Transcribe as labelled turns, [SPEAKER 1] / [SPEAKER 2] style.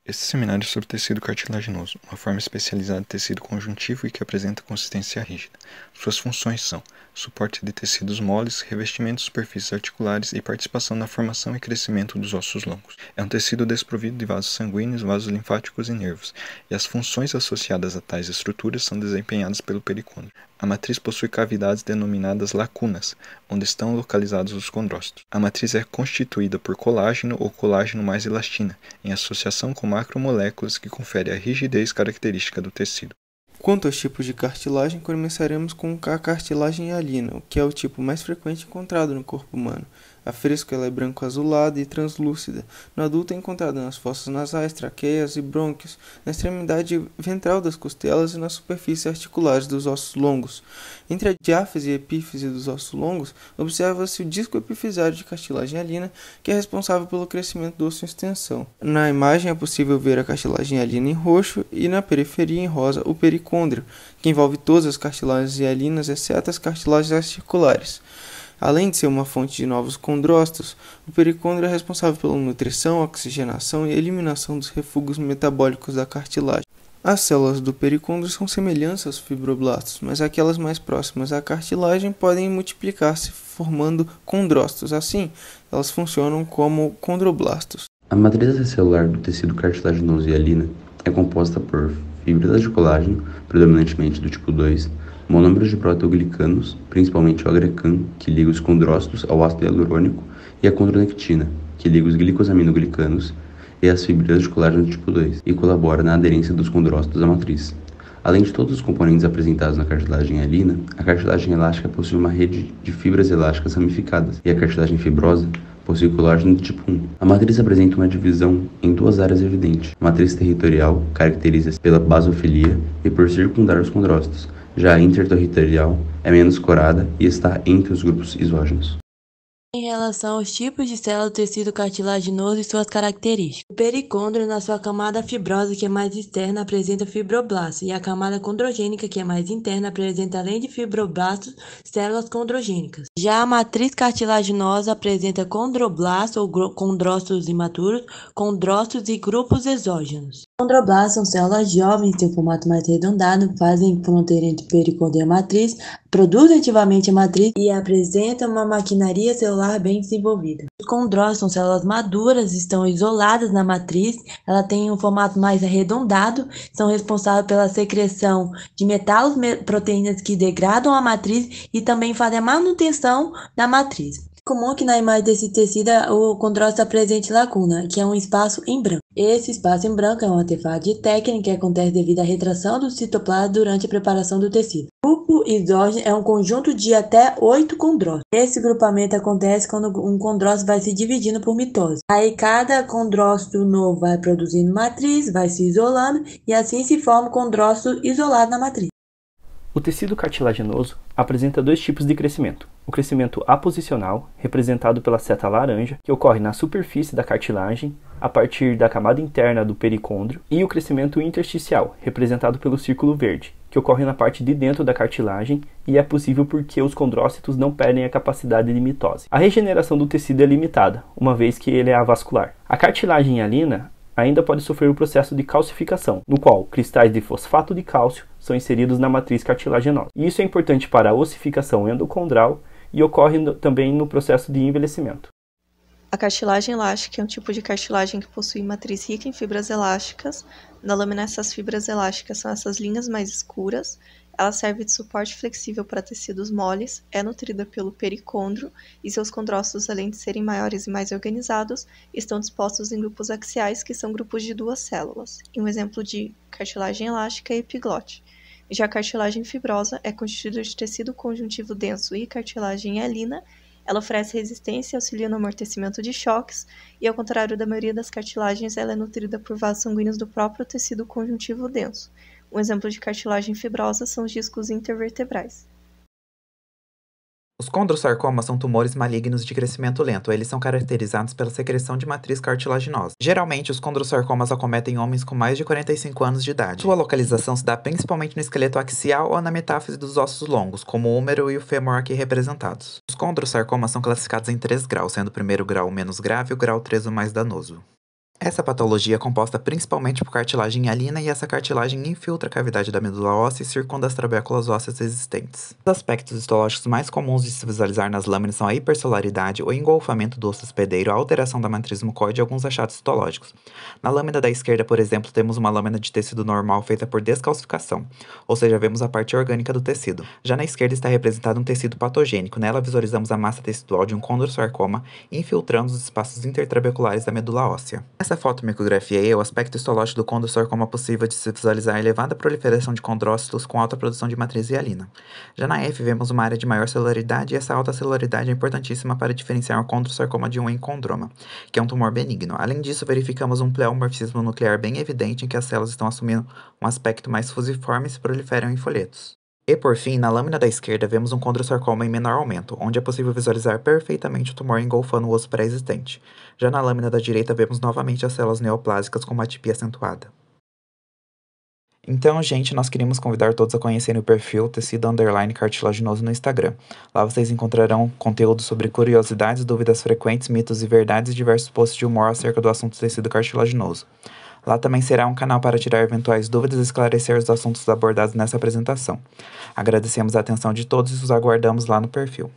[SPEAKER 1] Este seminário é sobre tecido cartilaginoso, uma forma especializada de tecido conjuntivo e que apresenta consistência rígida. Suas funções são suporte de tecidos moles, revestimento de superfícies articulares e participação na formação e crescimento dos ossos longos. É um tecido desprovido de vasos sanguíneos, vasos linfáticos e nervos, e as funções associadas a tais estruturas são desempenhadas pelo pericôndrio. A matriz possui cavidades denominadas lacunas, onde estão localizados os condrócitos. A matriz é constituída por colágeno ou colágeno mais elastina, em associação com macromoléculas que conferem a rigidez característica do tecido.
[SPEAKER 2] Quanto aos tipos de cartilagem, começaremos com a cartilagem hialina, que é o tipo mais frequente encontrado no corpo humano. A fresco ela é branco-azulada e translúcida. No adulto é encontrada nas fossas nasais, traqueias e brônquios, na extremidade ventral das costelas e na superfície articulares dos ossos longos. Entre a diáfise e epífise dos ossos longos, observa-se o disco epifisário de cartilagem hialina, que é responsável pelo crescimento do osso em extensão. Na imagem é possível ver a cartilagem hialina em roxo e na periferia em rosa o pericôndrio, que envolve todas as cartilagens hialinas, exceto as cartilagens articulares. Além de ser uma fonte de novos condrócitos, o pericôndrio é responsável pela nutrição, oxigenação e eliminação dos refúgios metabólicos da cartilagem. As células do pericôndrio são semelhantes aos fibroblastos, mas aquelas mais próximas à cartilagem podem multiplicar-se formando condrócitos. Assim, elas funcionam como condroblastos.
[SPEAKER 3] A matriz celular do tecido cartilaginoso hialina é composta por fibras de colágeno, predominantemente do tipo 2, monômeros de proteoglicanos, principalmente o agrecan, que liga os condrócitos ao ácido hialurônico, e a condronectina, que liga os glicosaminoglicanos e as fibras de colágeno do tipo 2, e colabora na aderência dos condrócitos à matriz. Além de todos os componentes apresentados na cartilagem hialina, a cartilagem elástica possui uma rede de fibras elásticas ramificadas, e a cartilagem fibrosa possui colágeno do tipo 1. A matriz apresenta uma divisão em duas áreas evidentes. A matriz territorial caracteriza-se pela basofilia e por circundar os condrócitos. Já a interterritorial é menos corada e está entre os grupos isógenos.
[SPEAKER 4] Em relação aos tipos de célula do tecido cartilaginoso e suas características. O pericôndrio, na sua camada fibrosa, que é mais externa, apresenta fibroblastos, e a camada condrogênica, que é mais interna, apresenta, além de fibroblastos, células condrogênicas. Já a matriz cartilaginosa apresenta condroblastos ou condrócitos imaturos, condrócitos e grupos exógenos. Condroblastos são células jovens, têm um formato mais arredondado, fazem fronteira entre o pericôndrio e a matriz, produzem ativamente a matriz e apresentam uma maquinaria celular bem desenvolvida. Os condrócitos são células maduras, estão isoladas na matriz, ela tem um formato mais arredondado, são responsáveis pela secreção de metaloproteínas que degradam a matriz e também fazem a manutenção da matriz. É comum que na imagem desse tecido o condrócito apresente lacuna, que é um espaço em branco. Esse espaço em branco é um artefato de técnica que acontece devido à retração do citoplasma durante a preparação do tecido. O grupo isógeno é um conjunto de até 8 condrócitos. Esse grupamento acontece quando um condrócito vai se dividindo por mitose. Aí cada condrócito novo vai produzindo matriz, vai se isolando e assim se forma um condrócito isolado na matriz.
[SPEAKER 5] O tecido cartilaginoso apresenta dois tipos de crescimento. O crescimento aposicional, representado pela seta laranja, que ocorre na superfície da cartilagem, a partir da camada interna do pericôndrio, e o crescimento intersticial, representado pelo círculo verde, que ocorre na parte de dentro da cartilagem e é possível porque os condrócitos não perdem a capacidade de mitose. A regeneração do tecido é limitada, uma vez que ele é avascular. A cartilagem hialina ainda pode sofrer o processo de calcificação, no qual cristais de fosfato de cálcio são inseridos na matriz cartilaginosa. E isso é importante para a ossificação endocondral e ocorre também no processo de envelhecimento.
[SPEAKER 6] A cartilagem elástica é um tipo de cartilagem que possui matriz rica em fibras elásticas. Na lâmina, essas fibras elásticas são essas linhas mais escuras. Ela serve de suporte flexível para tecidos moles, é nutrida pelo pericôndrio e seus condrócitos, além de serem maiores e mais organizados, estão dispostos em grupos axiais, que são grupos de duas células. E um exemplo de cartilagem elástica é a epiglote. Já a cartilagem fibrosa é constituída de tecido conjuntivo denso e cartilagem hialina. Ela oferece resistência e auxilia no amortecimento de choques, e ao contrário da maioria das cartilagens, ela é nutrida por vasos sanguíneos do próprio tecido conjuntivo denso. Um exemplo de cartilagem fibrosa são os discos intervertebrais.
[SPEAKER 7] Os condrosarcomas são tumores malignos de crescimento lento. Eles são caracterizados pela secreção de matriz cartilaginosa. Geralmente, os condrosarcomas acometem homens com mais de 45 anos de idade. Sua localização se dá principalmente no esqueleto axial ou na metáfise dos ossos longos, como o húmero e o fêmur aqui representados. Os condrosarcomas são classificados em 3 graus, sendo o primeiro grau o menos grave e o grau 3 o mais danoso. Essa patologia é composta principalmente por cartilagem hialina e essa cartilagem infiltra a cavidade da medula óssea e circunda as trabéculas ósseas existentes. Os aspectos histológicos mais comuns de se visualizar nas lâminas são a hipersolaridade, o engolfamento do osso hospedeiro, a alteração da matriz mucoide e alguns achados histológicos. Na lâmina da esquerda, por exemplo, temos uma lâmina de tecido normal feita por descalcificação, ou seja, vemos a parte orgânica do tecido. Já na esquerda está representado um tecido patogênico, nela visualizamos a massa tecidual de um condrosarcoma infiltrando os espaços intertrabeculares da medula óssea. Essa fotomicografia é o aspecto histológico do condrosarcoma possível de se visualizar a elevada proliferação de condrócitos com alta produção de matriz hialina. Já na F, vemos uma área de maior celularidade e essa alta celularidade é importantíssima para diferenciar o condrosarcoma de um encondroma, que é um tumor benigno. Além disso, verificamos um pleomorfismo nuclear bem evidente em que as células estão assumindo um aspecto mais fusiforme e se proliferam em folhetos. E por fim, na lâmina da esquerda, vemos um condrosarcoma em menor aumento, onde é possível visualizar perfeitamente o tumor engolfando o osso pré-existente. Já na lâmina da direita, vemos novamente as células neoplásicas com uma atipia acentuada. Então, gente, nós queríamos convidar todos a conhecerem o perfil tecido_cartilaginoso no Instagram. Lá vocês encontrarão conteúdo sobre curiosidades, dúvidas frequentes, mitos e verdades e diversos posts de humor acerca do assunto tecido cartilaginoso. Lá também será um canal para tirar eventuais dúvidas e esclarecer os assuntos abordados nessa apresentação. Agradecemos a atenção de todos e os aguardamos lá no perfil.